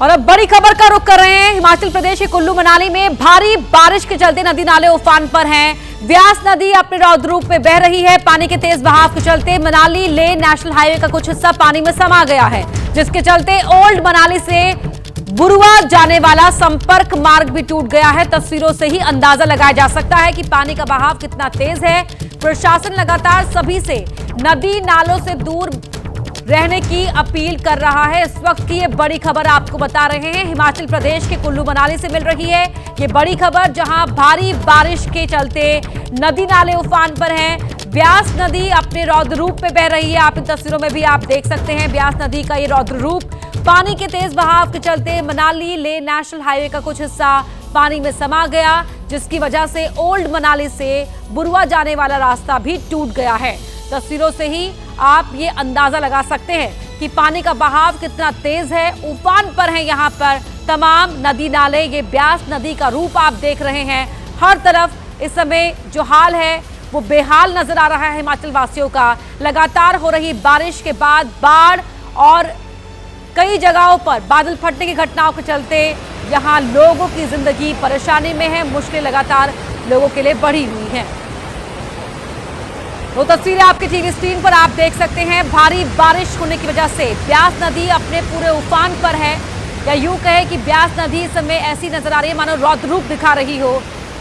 और अब बड़ी खबर का रुख कर रहे हैं। हिमाचल प्रदेश के कुल्लू मनाली में भारी बारिश के चलते नदी नाले उफान पर हैं। व्यास नदी अपने रौद्र रूप में बह रही है। पानी के तेज बहाव के चलते मनाली ले नेशनल हाईवे का कुछ हिस्सा पानी में समा गया है, जिसके चलते ओल्ड मनाली से बुरुआ जाने वाला संपर्क मार्ग भी टूट गया है। तस्वीरों से ही अंदाजा लगाया जा सकता है कि पानी का बहाव कितना तेज है। प्रशासन लगातार सभी से नदी नालों से दूर रहने की अपील कर रहा है। इस वक्त की ये बड़ी खबर आपको बता रहे हैं, हिमाचल प्रदेश के कुल्लू मनाली से मिल रही है ये बड़ी खबर, जहां भारी बारिश के चलते नदी नाले उफान पर हैं। व्यास नदी अपने रौद्र रूप में बह रही है। आप इन तस्वीरों में भी आप देख सकते हैं व्यास नदी का ये रौद्र रूप। पानी के तेज बहाव के चलते मनाली ले नेशनल हाईवे का कुछ हिस्सा पानी में समा गया, जिसकी वजह से ओल्ड मनाली से बुरुआ जाने वाला रास्ता भी टूट गया है। तस्वीरों से ही आप ये अंदाजा लगा सकते हैं कि पानी का बहाव कितना तेज है। उफान पर है यहाँ पर तमाम नदी नाले। ये ब्यास नदी का रूप आप देख रहे हैं। हर तरफ इस समय जो हाल है वो बेहाल नजर आ रहा है हिमाचल वासियों का। लगातार हो रही बारिश के बाद बाढ़ और कई जगहों पर बादल फटने की घटनाओं के चलते यहाँ लोगों की जिंदगी परेशानी में है। मुश्किलें लगातार लोगों के लिए बढ़ी हुई हैं। वो तस्वीरें आपकी टीवी स्क्रीन पर आप देख सकते हैं। भारी बारिश होने की वजह से ब्यास नदी अपने पूरे उफान पर है, या यूं कहे कि ब्यास नदी इस समय ऐसी नजर आ रही है मानो रौद्र रूप दिखा रही हो।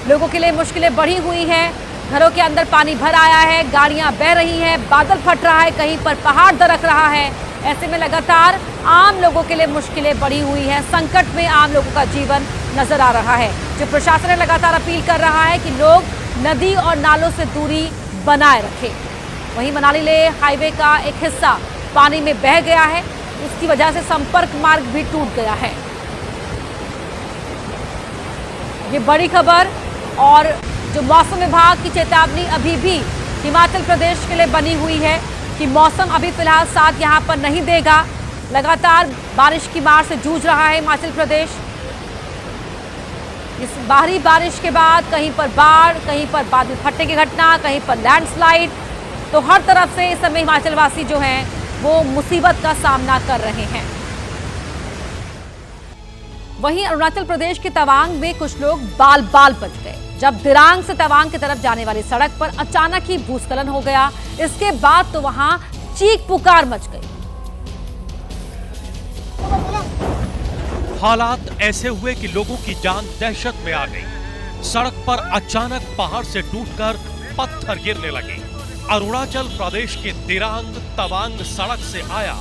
लोगों के लिए मुश्किलें बढ़ी हुई हैं। घरों के अंदर पानी भर आया है, गाड़ियां बह रही हैं, बादल फट रहा है, कहीं पर पहाड़ दरक रहा है। ऐसे में लगातार आम लोगों के लिए मुश्किलें बढ़ी हुई हैं। संकट में आम लोगों का जीवन नजर आ रहा है। जो प्रशासन लगातार अपील कर रहा है कि लोग नदी और नालों से दूरी बनाए रखें। वहीं मनाली ले हाईवे का एक हिस्सा पानी में बह गया है, उसकी वजह से संपर्क मार्ग भी टूट गया है। ये बड़ी खबर। और जो मौसम विभाग की चेतावनी अभी भी हिमाचल प्रदेश के लिए बनी हुई है कि मौसम अभी फिलहाल साथ यहां पर नहीं देगा। लगातार बारिश की मार से जूझ रहा है हिमाचल प्रदेश। इस भारी बारिश के बाद कहीं पर बाढ़, कहीं पर बादल फटने की घटना, कहीं पर लैंडस्लाइड, तो हर तरफ से इस समय हिमाचल वासी जो हैं वो मुसीबत का सामना कर रहे हैं। वहीं अरुणाचल प्रदेश के तवांग में कुछ लोग बाल बाल बच गए जब दिरांग से तवांग की तरफ जाने वाली सड़क पर अचानक ही भूस्खलन हो गया। इसके बाद तो वहां चीख पुकार मच गई। हालात ऐसे हुए कि लोगों की जान दहशत में आ गई। सड़क पर अचानक पहाड़ से टूटकर पत्थर गिरने लगे। अरुणाचल प्रदेश के दिरांग तवांग सड़क से आया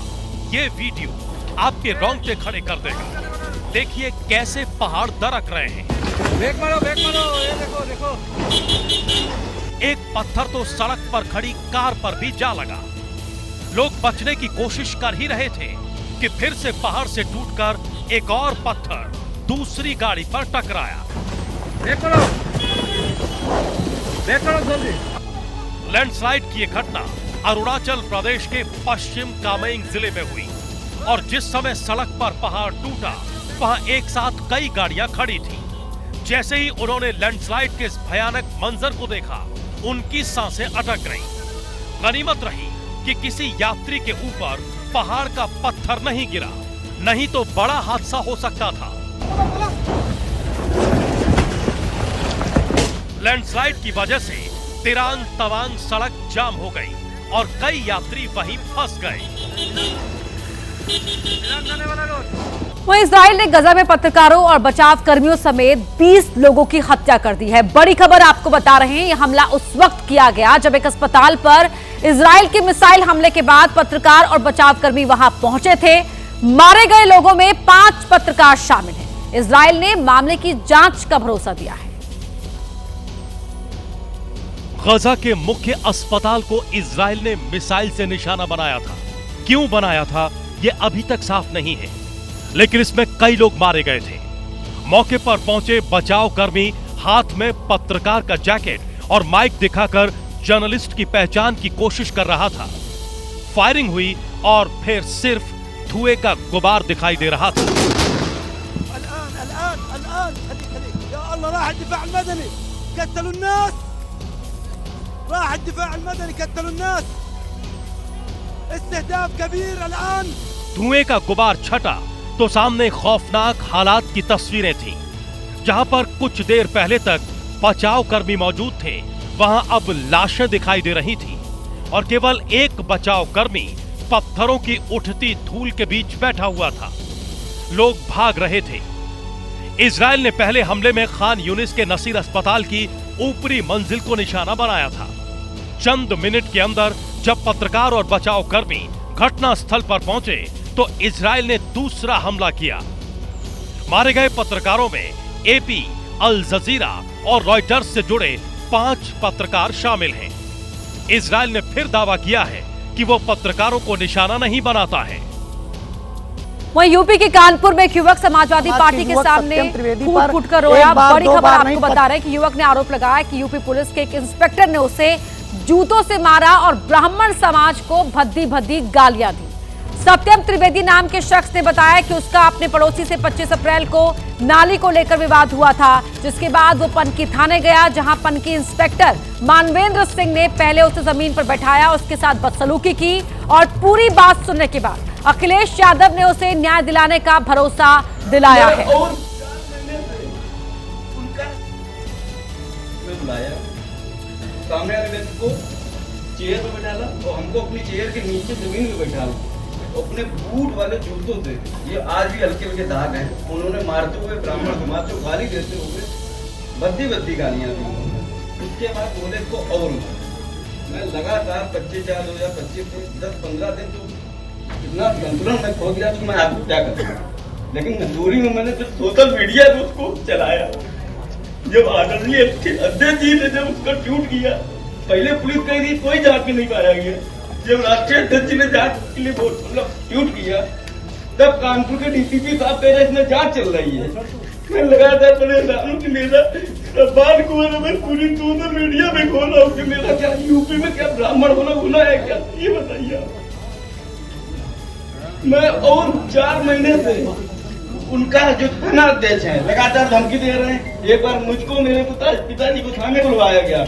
ये वीडियो आपके रोंगटे खड़े कर देगा। देखिए कैसे पहाड़ दरक रहे हैं। ब्रेक मारो, ये देखो देखो। एक पत्थर तो सड़क पर खड़ी कार पर भी जा लगा। लोग बचने की कोशिश कर ही रहे थे कि फिर से पहाड़ से टूटकर एक और पत्थर दूसरी गाड़ी पर टकराया। ब्रेक करो जल्दी। लैंडस्लाइड की यह घटना अरुणाचल प्रदेश के पश्चिम कामेंग जिले में हुई और जिस समय सड़क पर पहाड़ टूटा वहां एक साथ कई गाड़ियां खड़ी थी। जैसे ही उन्होंने लैंडस्लाइड के इस भयानक मंजर को देखा, उनकी सांसें अटक गईं। गनीमत रही कि किसी यात्री के ऊपर पहाड़ का पत्थर नहीं गिरा, नहीं तो बड़ा हादसा हो सकता था। लैंडस्लाइड की वजह से दिरांग तवांग सड़क जाम हो गई और कई यात्री वहीं फंस गए। वहीं इजराइल ने गजा में पत्रकारों और बचाव कर्मियों समेत 20 लोगों की हत्या कर दी है। बड़ी खबर आपको बता रहे हैं। यह हमला उस वक्त किया गया जब एक अस्पताल पर इजराइल के मिसाइल हमले के बाद पत्रकार और बचाव कर्मी वहां पहुंचे थे। मारे गए लोगों में 5 पत्रकार शामिल हैं। इजराइल ने मामले की जांच का भरोसा दिया है। गजा के मुख्य अस्पताल को इजराइल ने मिसाइल से निशाना बनाया था। क्यों बनाया था यह अभी तक साफ नहीं है, लेकिन इसमें कई लोग मारे गए थे। मौके पर पहुंचे बचाव कर्मी हाथ में पत्रकार का जैकेट और माइक दिखाकर जर्नलिस्ट की पहचान की कोशिश कर रहा था। फायरिंग हुई और फिर सिर्फ धुएं का गुबार दिखाई दे रहा था। धुएं का गुबार छटा तो सामने खौफनाक हालात की तस्वीरें थीं। जहां पर कुछ देर पहले तक बचाव कर्मी मौजूद थे, वहां अब लाशें दिखाई दे रही थीं और केवल एक बचाव कर्मी पत्थरों की उठती धूल के बीच बैठा हुआ था। लोग भाग रहे थे। इजराइल ने पहले हमले में खान यूनिस के नसीर अस्पताल की ऊपरी मंजिल को निशाना बनाया था। चंद मिनट के अंदर जब पत्रकार और बचाव कर्मी घटना स्थल पर पहुंचे तो इजराइल ने दूसरा हमला किया। मारे गए पत्रकारों में एपी, अल जजीरा और रॉयटर्स से जुड़े 5 पत्रकार शामिल हैं। इजराइल ने फिर दावा किया है कि वो पत्रकारों को निशाना नहीं बनाता है। वहीं यूपी के कानपुर में एक युवक समाजवादी पार्टी के सामने फूट कर रोया। बड़ी खबर आपको बता रहे हैं कि युवक ने आरोप लगाया कि यूपी पुलिस के एक इंस्पेक्टर ने उसे जूतों से मारा और ब्राह्मण समाज को भद्दी भद्दी गालियां दी। सत्यम त्रिवेदी नाम के शख्स ने बताया कि उसका अपने पड़ोसी से 25 अप्रैल को नाली को लेकर विवाद हुआ था, जिसके बाद वो पनकी थाने गया, जहां पनकी इंस्पेक्टर मानवेंद्र सिंह ने पहले उसे जमीन पर बैठाया, उसके साथ बदसलूकी की और पूरी बात सुनने के बाद अखिलेश यादव ने उसे न्याय दिलाने का भरोसा दिलाया है। सामने वाले व्यक्ति को चेयर पर बैठाला और हमको अपनी चेयर के नीचे जमीन में बैठाला, अपने बूट वाले जूतों से, ये आज भी हल्के हल्के दाग हैं, उन्होंने मारते हुए ब्राह्मण समाज को गाली देते हुए बद्दी बद्दी गालियां दी। उसके बाद बोले को और मैं लगातार 25 से 10-15 दिन तो इतना संतुलन में खो गया तो मैं आपको क्या करूँ। लेकिन मजबूरी में मैंने जो सोशल मीडिया पे उसको चलाया, जब आदरणीय अध्यक्ष जी ने जब उसका ट्वीट किया, पहले पुलिस कही थी कोई जांच नहीं पाया गया, जब राष्ट्रीय अध्यक्ष जी ने जांच के लिए मतलब ट्वीट किया, तब कानपुर के डीसीपी साहब कह रहे इसमें जांच चल रही है। मैं लगातार परेशान हूँ कि मेरा बाल को मैं पूरी सोशल मीडिया में खोला हूँ कि मेरा क्या यूपी में क्या ब्राह्मण होना गुनाह है क्या, ये बताइए आप। मैं और 4 महीने से उनका जो थाना अध्यक्ष है लगातार धमकी दे रहे हैं। एक बार मुझको मेरे पिताजी को थाने बुलवाया गया,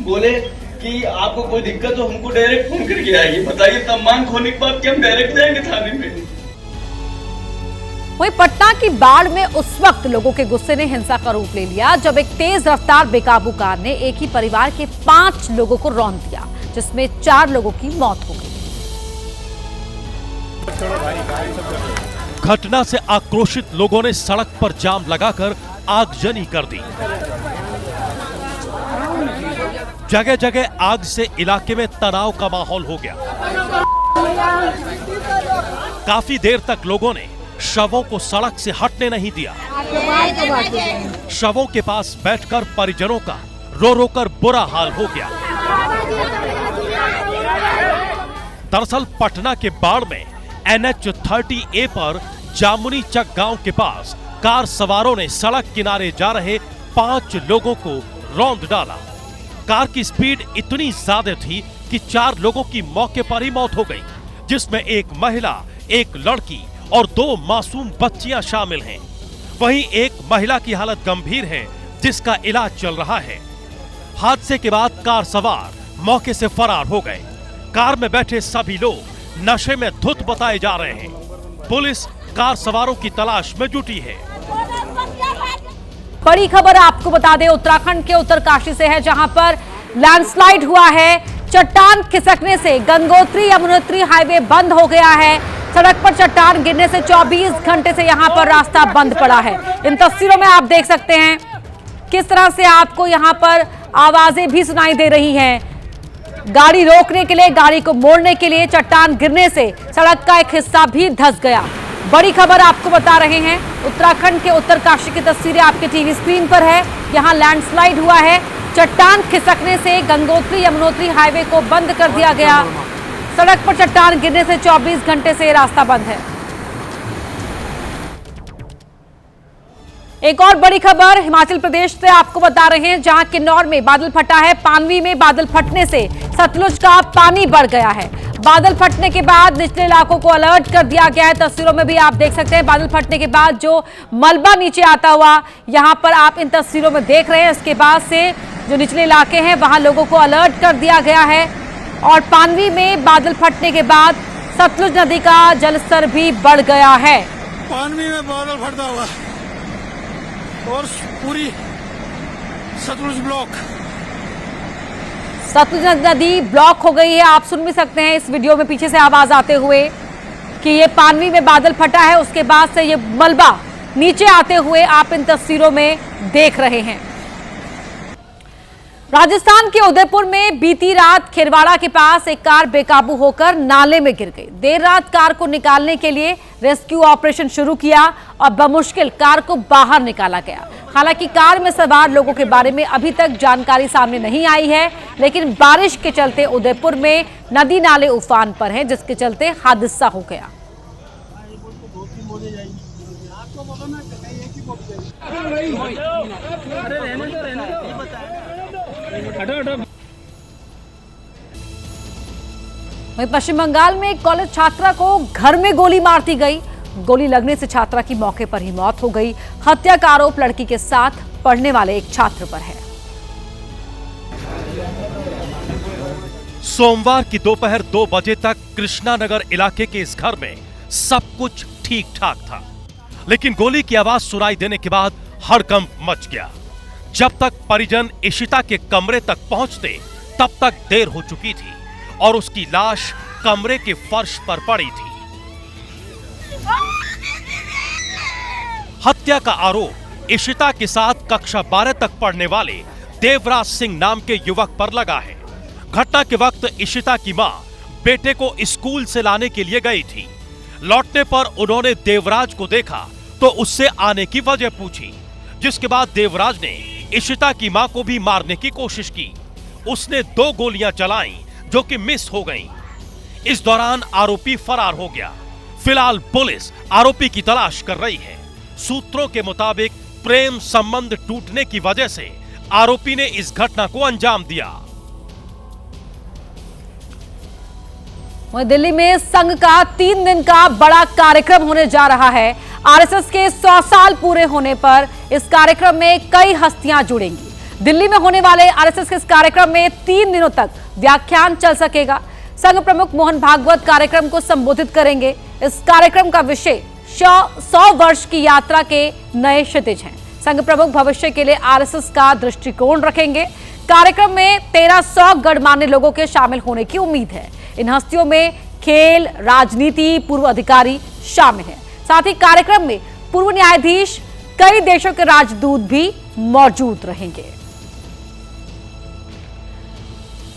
बोले कि आपको कोई दिक्कत हो हमको डायरेक्ट फोन करके आएगी। बताइए सम्मान खोने के बाद क्या हम डायरेक्ट जाएंगे थाने में। वहीं पटना की बाढ़ में उस वक्त लोगों के गुस्से ने हिंसा का रूप ले लिया जब एक तेज रफ्तार बेकाबू कार ने एक ही परिवार के 5 लोगों को रौंद दिया, जिसमें 4 लोगों की मौत हो गई। घटना से आक्रोशित लोगों ने सड़क पर जाम लगाकर आगजनी कर दी। जगह जगह आग से इलाके में तनाव का माहौल हो गया। काफी देर तक लोगों ने शवों को सड़क से हटने नहीं दिया। शवों के पास बैठकर परिजनों का रो रो कर बुरा हाल हो गया। दरअसल पटना के बाढ़ में NH-30A पर जामुनी चक गांव के पास कार सवारों ने सड़क किनारे जा रहे 5 लोगों को रौंद डाला। कार की स्पीड इतनी ज्यादा थी कि 4 लोगों की मौके पर ही मौत हो गई, जिसमें एक महिला, एक लड़की और 2 मासूम बच्चियां शामिल हैं। वहीं एक महिला की हालत गंभीर है, जिसका इलाज चल रहा है। हादसे के बाद कार सवार मौके से फरार हो गए। कार में बैठे सभी लोग नशे में धुत बताए जा रहे हैं। पुलिस कार सवारों की तलाश में जुटी है। बड़ी खबर आपको बता दें, उत्तराखंड के उत्तरकाशी से है, जहां पर लैंडस्लाइड हुआ है। चट्टान खिसकने से गंगोत्री यमुनोत्री हाईवे बंद हो गया है। सड़क पर चट्टान गिरने से 24 घंटे से यहां पर रास्ता बंद पड़ा है। इन तस्वीरों में आप देख सकते हैं किस तरह से आपको यहां पर आवाजें भी सुनाई दे रही हैं। गाड़ी रोकने के लिए, गाड़ी को मोड़ने के लिए चट्टान गिरने से सड़क का एक हिस्सा भी धंस गया। बड़ी खबर आपको बता रहे हैं, उत्तराखंड के उत्तरकाशी की तस्वीरें आपके टीवी स्क्रीन पर है। यहां लैंडस्लाइड हुआ है। चट्टान खिसकने से गंगोत्री यमुनोत्री हाईवे को बंद कर दिया गया। सड़क पर चट्टान गिरने से 24 घंटे से रास्ता बंद है। एक और बड़ी खबर हिमाचल प्रदेश से आपको बता रहे हैं, जहां किन्नौर में बादल फटा है। पानवी में बादल फटने से सतलुज का पानी बढ़ गया है। बादल फटने के बाद निचले इलाकों को अलर्ट कर दिया गया है। तस्वीरों में भी आप देख सकते हैं बादल फटने के बाद जो मलबा नीचे आता हुआ यहां पर आप इन तस्वीरों में देख रहे हैं। इसके बाद से जो निचले इलाके हैं वहां लोगों को अलर्ट कर दिया गया है। और पानवी में बादल फटने के बाद सतलुज नदी का जलस्तर भी बढ़ गया है। पानवी में बादल फटता हुआ और पूरी सतलुज ब्लॉक। सतलुज नदी ब्लॉक हो गई है। आप सुन भी सकते हैं इस वीडियो में पीछे से आवाज आते हुए कि ये पानवी में बादल फटा है, उसके बाद से ये मलबा नीचे आते हुए आप इन तस्वीरों में देख रहे हैं। राजस्थान के उदयपुर में बीती रात खिरवाड़ा के पास एक कार बेकाबू होकर नाले में गिर गई। देर रात कार को निकालने के लिए रेस्क्यू ऑपरेशन शुरू किया और बमुश्किल कार को बाहर निकाला गया। हालांकि कार में सवार लोगों के बारे में अभी तक जानकारी सामने नहीं आई है, लेकिन बारिश के चलते उदयपुर में नदी नाले उफान पर हैं, जिसके चलते हादसा हो गया। वहीं पश्चिम बंगाल में एक कॉलेज छात्रा को घर में गोली मार दी गई। गोली लगने से छात्रा की मौके पर ही मौत हो गई। हत्या का आरोप लड़की के साथ पढ़ने वाले एक छात्र पर है। सोमवार की दोपहर 2 बजे तक कृष्णानगर इलाके के इस घर में सब कुछ ठीक ठाक था, लेकिन गोली की आवाज सुनाई देने के बाद हड़कंप मच गया। जब तक परिजन इशिता के कमरे तक पहुंचते तब तक देर हो चुकी थी और उसकी लाश कमरे के फर्श पर पड़ी थी। हत्या का आरोप इशिता के साथ कक्षा 12 तक पढ़ने वाले देवराज सिंह नाम के युवक पर लगा है। घटना के वक्त इशिता की मां बेटे को स्कूल से लाने के लिए गई थी। लौटने पर उन्होंने देवराज को देखा तो उससे आने की वजह पूछी, जिसके बाद देवराज ने इशिता की मां को भी मारने की कोशिश की। उसने 2 गोलियां चलाईं जो कि मिस हो गईं। इस दौरान आरोपी फरार हो गया। फिलहाल पुलिस आरोपी की तलाश कर रही है। सूत्रों के मुताबिक प्रेम संबंध टूटने की वजह से आरोपी ने इस घटना को अंजाम दिया। वहीं दिल्ली में संघ का 3 दिन का बड़ा कार्यक्रम होने जा रहा है। आरएसएस के 100 साल पूरे होने पर इस कार्यक्रम में कई हस्तियां जुड़ेंगी। दिल्ली में होने वाले आरएसएस के इस कार्यक्रम में 3 दिनों तक व्याख्यान चल सकेगा। संघ प्रमुख मोहन भागवत कार्यक्रम को संबोधित करेंगे। इस कार्यक्रम का विषय 100 वर्ष की यात्रा के नए क्षितिज हैं। संघ प्रमुख भविष्य के लिए आरएसएस का दृष्टिकोण रखेंगे। कार्यक्रम में 1300 गणमान्य लोगों के शामिल होने की उम्मीद है। इन हस्तियों में खेल, राजनीति, पूर्व अधिकारी शामिल हैं। साथ ही कार्यक्रम में पूर्व न्यायाधीश, कई देशों के राजदूत भी मौजूद रहेंगे।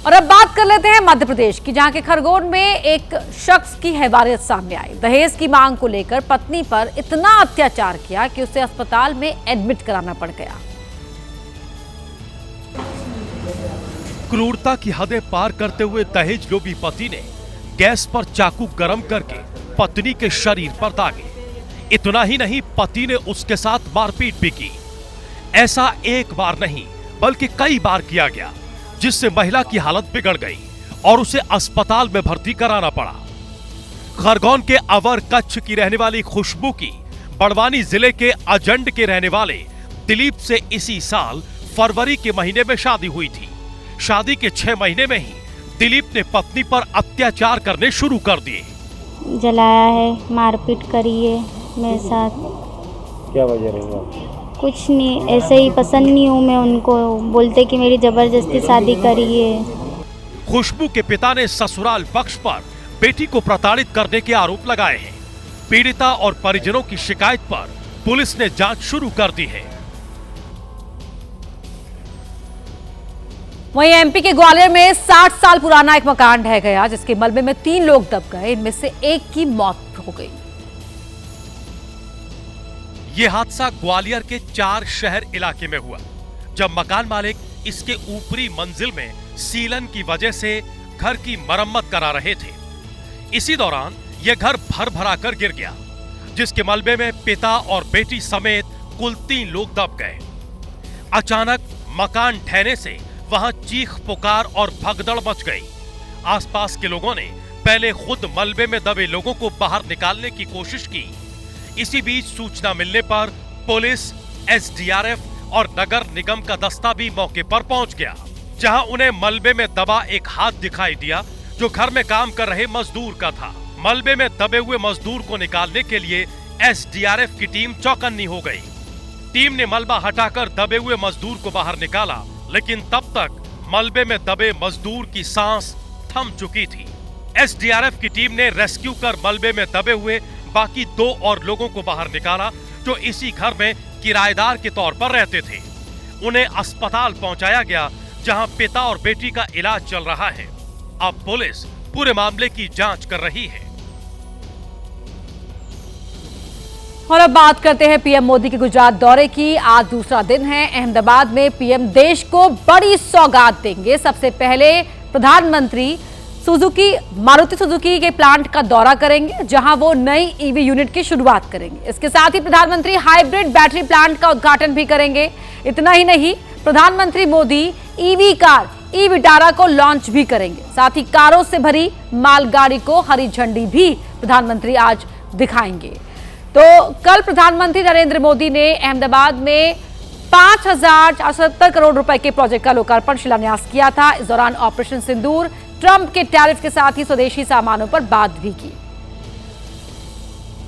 और अब बात कर लेते हैं मध्य प्रदेश की, जहां के खरगोन में एक शख्स की हैवानियत सामने आई। दहेज की मांग को लेकर पत्नी पर इतना अत्याचार किया कि उसे अस्पताल में एडमिट कराना पड़ गया। क्रूरता की हदें पार करते हुए दहेज लोभी पति ने गैस पर चाकू गरम करके पत्नी के शरीर पर दागे। इतना ही नहीं, पति ने उसके साथ मारपीट भी की। ऐसा एक बार नहीं बल्कि कई बार किया गया, जिससे महिला की हालत बिगड़ गई और उसे अस्पताल में भर्ती कराना पड़ा। खरगोन के अवर कच्छ की रहने वाली खुशबू की बड़वानी जिले के अजंड के रहने वाले दिलीप से इसी साल फरवरी के महीने में शादी हुई थी। शादी के 6 महीने में ही दिलीप ने पत्नी पर अत्याचार करने शुरू कर दिए। जलाया है, मारपीट करी है मेरे साथ। क्या वजह रहेगा? कुछ नहीं, ऐसे ही पसंद नहीं हूँ मैं उनको। बोलते कि मेरी जबरदस्ती शादी करी है। खुशबू के पिता ने ससुराल पक्ष पर बेटी को प्रताड़ित करने के आरोप लगाए हैं। पीड़िता और परिजनों की शिकायत पर पुलिस ने जांच शुरू कर दी है। वहीं एमपी के ग्वालियर में 60 साल पुराना एक मकान ढह गया, जिसके मलबे में 3 लोग दब गए। इनमें से एक की मौत हो गई। यह हादसा ग्वालियर के 4 शहर इलाके में हुआ, जब मकान मालिक इसके ऊपरी मंजिल में सीलन की वजह से घर की मरम्मत करा रहे थे। इसी दौरान यह घर भर भरा कर गिर गया, जिसके मलबे में पिता और बेटी समेत कुल 3 लोग दब गए। अचानक मकान ढहने से वहां चीख पुकार और भगदड़ मच गई। आसपास के लोगों ने पहले खुद मलबे में दबे लोगों को बाहर निकालने की कोशिश की। इसी बीच सूचना मिलने पर पुलिस, एसडीआरएफ और नगर निगम का दस्ता भी मौके पर पहुंच गया, जहां उन्हें मलबे में दबा एक हाथ दिखाई दिया, जो घर में काम कर रहे मजदूर का था। मलबे में दबे हुए मजदूर को निकालने के लिए एसडीआरएफ की टीम चौकन्नी हो गई। टीम ने मलबा हटाकर दबे हुए मजदूर को बाहर निकाला, लेकिन तब तक मलबे में दबे मजदूर की सांस थम चुकी थी। एसडीआरएफ की टीम ने रेस्क्यू कर मलबे में दबे हुए बाकी 2 और लोगों को बाहर निकाला, जो इसी घर में किराएदार के तौर पर रहते थे। उन्हें अस्पताल पहुंचाया गया, जहां पिता और बेटी का इलाज चल रहा है। अब पुलिस पूरे मामले की जांच कर रही है। और अब बात करते हैं पीएम मोदी के गुजरात दौरे की। आज दूसरा दिन है। अहमदाबाद में पीएम देश को बड़ी सौगात देंगे। सबसे पहले प्रधानमंत्री मारुति सुजुकी के प्लांट का दौरा करेंगे, जहां वो नई ईवी यूनिट की शुरुआत करेंगे। इसके साथ ही प्रधानमंत्री हाइब्रिड बैटरी प्लांट का उद्घाटन भी करेंगे। इतना ही नहीं, प्रधानमंत्री Modi EV car e Vitara को लॉन्च भी करेंगे। साथ ही कारों से भरी मालगाड़ी को हरी झंडी भी प्रधानमंत्री आज दिखाएंगे। तो कल प्रधानमंत्री नरेंद्र मोदी ने अहमदाबाद में 5,470 करोड़ रुपए के प्रोजेक्ट का लोकार्पण शिलान्यास किया था। इस दौरान ऑपरेशन सिंदूर, ट्रंप के टैरिफ के साथ ही स्वदेशी सामानों पर बात भी की।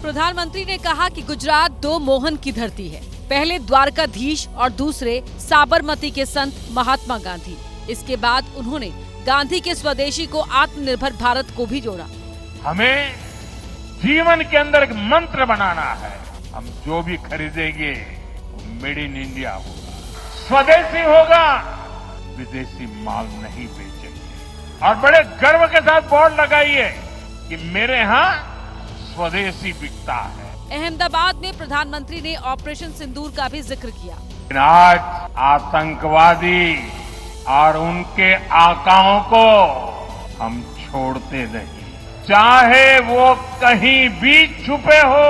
प्रधानमंत्री ने कहा कि गुजरात 2 मोहन की धरती है। पहले द्वारकाधीश और दूसरे साबरमती के संत महात्मा गांधी। इसके बाद उन्होंने गांधी के स्वदेशी को आत्मनिर्भर भारत को भी जोड़ा। हमें जीवन के अंदर एक मंत्र बनाना है। हम जो भी खरीदेंगे वो मेड इन इंडिया होगा, स्वदेशी होगा, विदेशी माल नहीं बेचेंगे। और बड़े गर्व के साथ बोर्ड लगाइए कि मेरे यहाँ स्वदेशी बिकता है। अहमदाबाद में प्रधानमंत्री ने ऑपरेशन सिंदूर का भी जिक्र किया। आज आतंकवादी और उनके आकाओं को हम छोड़ते नहीं, चाहे वो कहीं भी छुपे हो।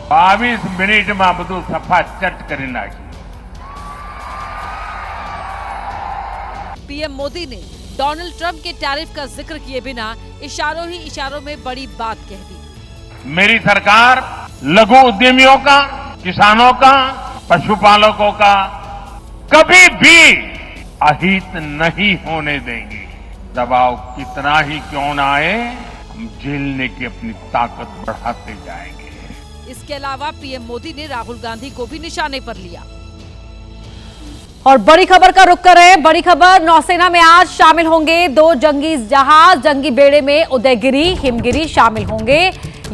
22 मिनट में બધું સફા ચટ કરી નાખી। पीएम मोदी ने डोनाल्ड ट्रंप के टैरिफ का जिक्र किए बिना इशारों ही इशारों में बड़ी बात कह दी। मेरी सरकार लघु उद्यमियों का, किसानों का, पशुपालकों का कभी भी अहित नहीं होने देंगे। दबाव कितना ही क्यों न आए, हम झेलने की अपनी ताकत बढ़ाते जाएंगे। इसके अलावा पीएम मोदी ने राहुल गांधी को भी निशाने पर लिया। और बड़ी खबर का रुख कर रहे हैं। बड़ी खबर, नौसेना में आज शामिल होंगे 2 जंगी जहाज। जंगी बेड़े में उदयगिरी, हिमगिरी शामिल होंगे।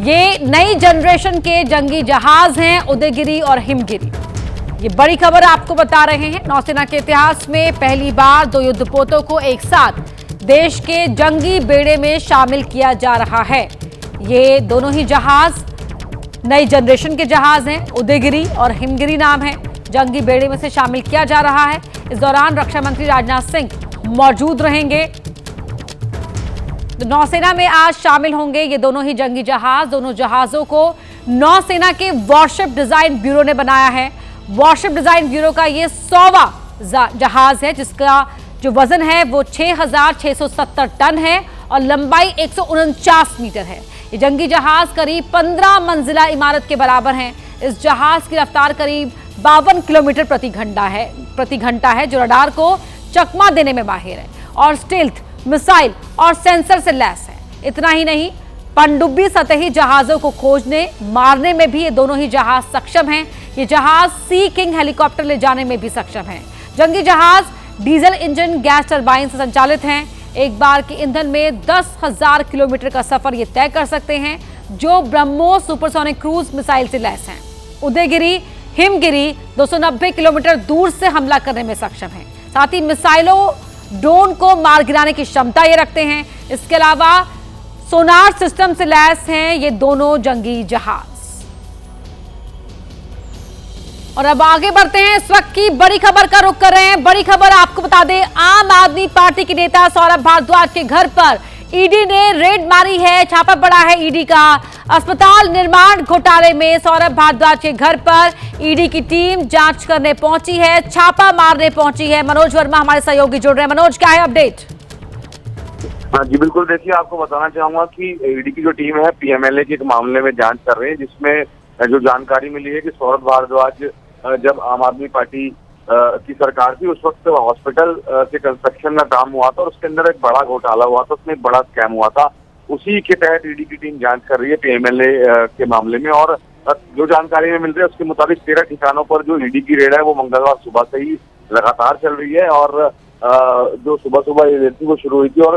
ये नई जनरेशन के जंगी जहाज हैं, उदयगिरी और हिमगिरी। ये बड़ी खबर आपको बता रहे हैं। नौसेना के इतिहास में पहली बार 2 युद्धपोतों को एक साथ देश के जंगी बेड़े में शामिल किया जा रहा है। ये दोनों ही जहाज नई जनरेशन के जहाज हैं। उदयगिरी और हिमगिरी नाम है। जंगी बेड़े में से शामिल किया जा रहा है। इस दौरान रक्षा मंत्री राजनाथ सिंह मौजूद रहेंगे। तो नौसेना में आज शामिल होंगे ये दोनों ही जंगी जहाज। दोनों जहाजों को नौसेना के वॉरशिप डिजाइन ब्यूरो ने बनाया है। वॉरशिप डिजाइन ब्यूरो का ये 100वां जहाज है, जिसका जो वजन है वो 6,670 टन है और लंबाई 149 मीटर है। ये जंगी जहाज करीब 15 मंजिला इमारत के बराबर हैं। इस जहाज की रफ्तार करीब 52 किलोमीटर प्रति घंटा है, जो रडार को चकमा देने में माहिर है और स्टेल्थ मिसाइल और सेंसर से लैस है। इतना ही नहीं, पनडुब्बी सतही जहाजों को खोजने, मारने में भी ये दोनों ही जहाज सक्षम हैं। ये जहाज सी किंग हेलीकॉप्टर ले जाने में भी सक्षम हैं। जंगी जहाज डीजल इंजन, गैस टरबाइन से संचालित हैं। एक बार के ईंधन में 10,000 किलोमीटर का सफर ये तय कर सकते हैं, जो ब्रह्मोस सुपरसोनिक क्रूज मिसाइल से लैस हैं। उदयगिरी, हिमगिरी 290 किलोमीटर दूर से हमला करने में सक्षम हैं। साथ ही मिसाइलों, ड्रोन को मार गिराने की क्षमता ये रखते हैं। इसके अलावा सोनार सिस्टम से लैस हैं ये दोनों जंगी जहाज। और अब आगे बढ़ते हैं। इस वक्त की बड़ी खबर का रुख कर रहे हैं। बड़ी खबर आपको बता दें, आम आदमी पार्टी के नेता सौरभ भारद्वाज के घर पर ईडी ने रेड मारी है। छापा पड़ा है ईडी का। अस्पताल निर्माण घोटाले में सौरभ भारद्वाज के घर पर ईडी की टीम जांच करने पहुंची है, छापा मारने पहुंची है। मनोज वर्मा हमारे सहयोगी जुड़ रहे हैं। मनोज, क्या है अपडेट? हाँ जी बिल्कुल, देखिए आपको बताना चाहूंगा कि ईडी की जो टीम है पीएमएलए के एक मामले में जांच कर रही है, जिसमें जो जानकारी मिली है कि सौरभ भारद्वाज जब आम आदमी पार्टी की सरकार थी, उस वक्त हॉस्पिटल के कंस्ट्रक्शन का काम हुआ था और उसके अंदर एक बड़ा घोटाला हुआ था, उसमें एक बड़ा स्कैम हुआ था। उसी के तहत ईडी की टीम जांच कर रही है पीएमएलए के मामले में। और जो जानकारी में मिल रही है उसके मुताबिक 13 ठिकानों पर जो ईडी की रेड है वो मंगलवार सुबह से ही लगातार चल रही है और जो सुबह सुबह एजेंसी को शुरू हुई थी और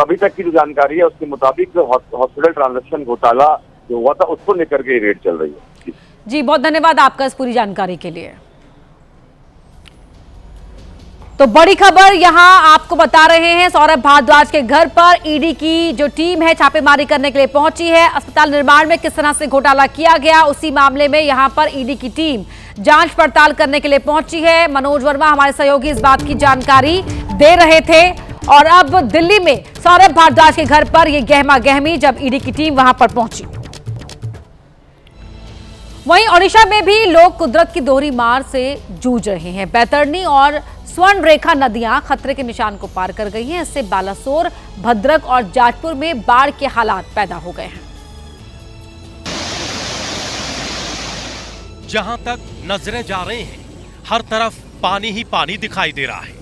अभी तक की जो जानकारी है उसके मुताबिक हॉस्पिटल ट्रांजैक्शन घोटाला जो हुआ था उसको लेकर के रेड चल रही है। जी बहुत धन्यवाद आपका इस पूरी जानकारी के लिए। तो बड़ी खबर यहां आपको बता रहे हैं, सौरभ भारद्वाज के घर पर ईडी की जो टीम है छापेमारी करने के लिए पहुंची है। अस्पताल निर्माण में किस तरह से घोटाला किया गया उसी मामले में यहां पर ईडी की टीम जांच पड़ताल करने के लिए पहुंची है। मनोज वर्मा हमारे सहयोगी इस बात की जानकारी दे रहे थे और अब दिल्ली में सौरभ भारद्वाज के घर पर यह गहमा गहमी जब ईडी की टीम वहां पर पहुंची। वहीं ओडिशा में भी लोग कुदरत की दोहरी मार से जूझ रहे हैं। बैतरणी और स्वर्ण रेखा नदियां खतरे के निशान को पार कर गई हैं। इससे बालासोर, भद्रक और जाजपुर में बाढ़ के हालात पैदा हो गए हैं। जहां तक नजरें जा रही हैं, हर तरफ पानी ही पानी दिखाई दे रहा है।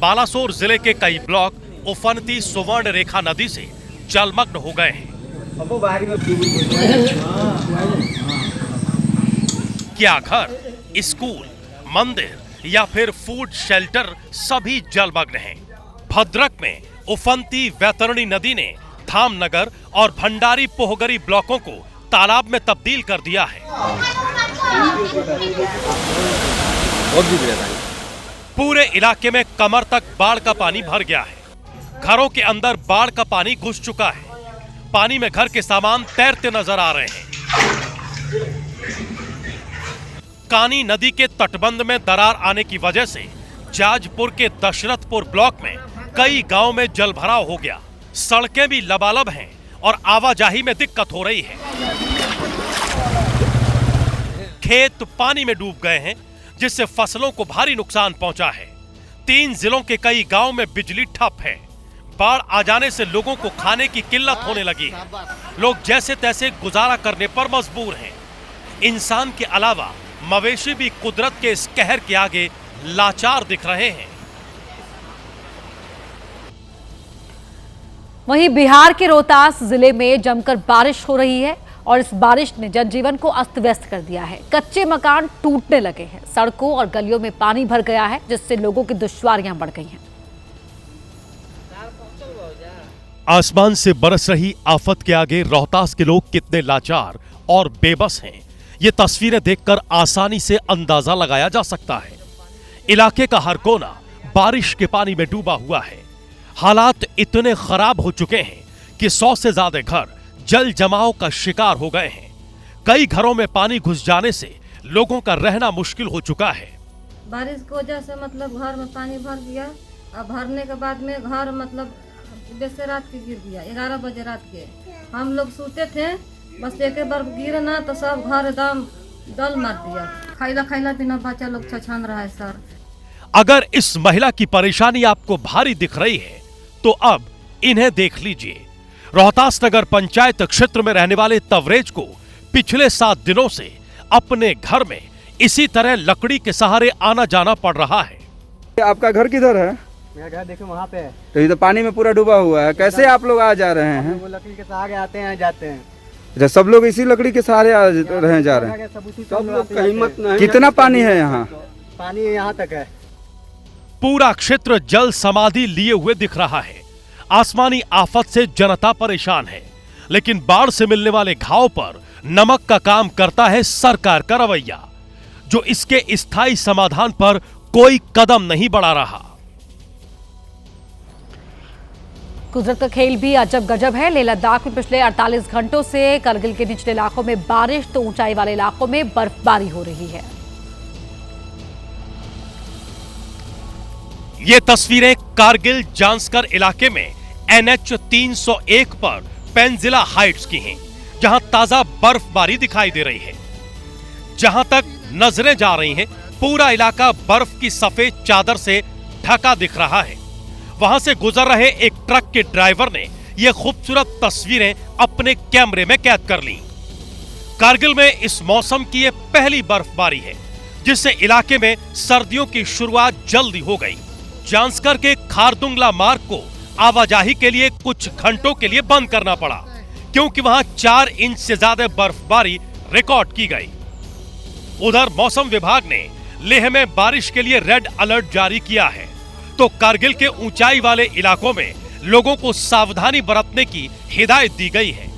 बालासोर जिले के कई ब्लॉक उफनती सुवर्ण रेखा नदी से जलमग्न हो गए हैं। क्या घर, स्कूल, मंदिर या फिर फूड शेल्टर सभी जलमग्न हैं। भद्रक में उफनती वैतरणी नदी ने धामनगर और भंडारी पोहगरी ब्लॉकों को तालाब में तब्दील कर दिया है। पूरे इलाके में कमर तक बाढ़ का पानी भर गया है। घरों के अंदर बाढ़ का पानी घुस चुका है। पानी में घर के सामान तैरते नजर आ रहे हैं। कानी नदी के तटबंध में दरार आने की वजह से जाजपुर के दशरथपुर ब्लॉक में कई गांव में जलभराव हो गया। सड़कें भी लबालब हैं और आवाजाही में दिक्कत हो रही है। खेत पानी में डूब गए हैं जिससे फसलों को भारी नुकसान पहुंचा है। 3 जिलों के कई गांव में बिजली ठप है। बाढ़ आ जाने से लोगों को खाने की किल्लत होने लगी है। लोग जैसे तैसे गुजारा करने पर मजबूर हैं। इंसान के अलावा मवेशी भी कुदरत के इस कहर के आगे लाचार दिख रहे हैं। वहीं बिहार के रोहतास जिले में जमकर बारिश हो रही है और इस बारिश ने जनजीवन को अस्त व्यस्त कर दिया है। कच्चे मकान टूटने लगे हैं। सड़कों और गलियों में पानी भर गया है जिससे लोगों की दुश्वारियां बढ़ गई हैं। आसमान से बरस रही आफत के आगे रोहतास के लोग कितने लाचार और बेबस हैं, ये तस्वीरें देखकर आसानी से अंदाजा लगाया जा सकता है। इलाके का हर कोना बारिश के पानी में डूबा हुआ है। हालात इतने खराब हो चुके हैं कि 100 से ज्यादा घर जल जमाव का शिकार हो गए हैं। कई घरों में पानी घुस जाने से लोगों का रहना मुश्किल हो चुका है। बारिश की वजह से मतलब घर में पानी भर गया। अब भरने के बाद में घर मतलब बेसे रात के गिर गया। 11 बजे रात के हम लोग सोते थे, बस एक बार गिरे ना तो सब घर एकदम दल मार दिया। खाइला बिना बच्चा लोग छछन रहा है सर। अगर इस महिला की परेशानी आपको भारी दिख रही है तो अब इन्हें देख लीजिए। रोहतास नगर पंचायत क्षेत्र में रहने वाले तवरेज को पिछले 7 दिनों से अपने घर में इसी तरह लकड़ी के सहारे आना जाना पड़ रहा है। आपका घर किधर है? मेरा घर देखो वहाँ पे है। तो ये तो पानी में पूरा डूबा हुआ है, कैसे आप लोग आ जा रहे हैं? वो लकड़ी के सहारे आते हैं जाते हैं। अच्छा, सब लोग इसी लकड़ी के सहारे आ रहे जा रहे हैं। सब लोग का हिम्मत नहीं। कितना पानी है यहाँ? पानी यहाँ तक है। पूरा क्षेत्र जल समाधि लिए हुए दिख रहा है। आसमानी आफत से जनता परेशान है, लेकिन बाढ़ से मिलने वाले घाव पर नमक का काम करता है सरकार का रवैया, जो इसके स्थायी समाधान पर कोई कदम नहीं बढ़ा रहा। कुदरत का खेल भी अजब गजब है। लेह लद्दाख में पिछले 48 घंटों से करगिल के निचले इलाकों में बारिश तो ऊंचाई वाले इलाकों में बर्फबारी हो रही है। ये तस्वीरें कारगिल जांस्कर इलाके में NH 301 पर पेंजिला हाइट्स की हैं, जहां ताजा बर्फबारी दिखाई दे रही है। जहां तक नजरें जा रही हैं, पूरा इलाका बर्फ की सफेद चादर से ढका दिख रहा है। वहां से गुजर रहे एक ट्रक के ड्राइवर ने ये खूबसूरत तस्वीरें अपने कैमरे में कैद कर ली। कारगिल में इस मौसम की ये पहली बर्फबारी है, जिससे इलाके में सर्दियों की शुरुआत जल्दी हो गई। जांस्कर के खारदुंगला मार्ग को आवाजाही के लिए कुछ घंटों के लिए बंद करना पड़ा, क्योंकि वहां 4 इंच से ज्यादा बर्फबारी रिकॉर्ड की गई। उधर मौसम विभाग ने लेह में बारिश के लिए रेड अलर्ट जारी किया है, तो कारगिल के ऊंचाई वाले इलाकों में लोगों को सावधानी बरतने की हिदायत दी गई है।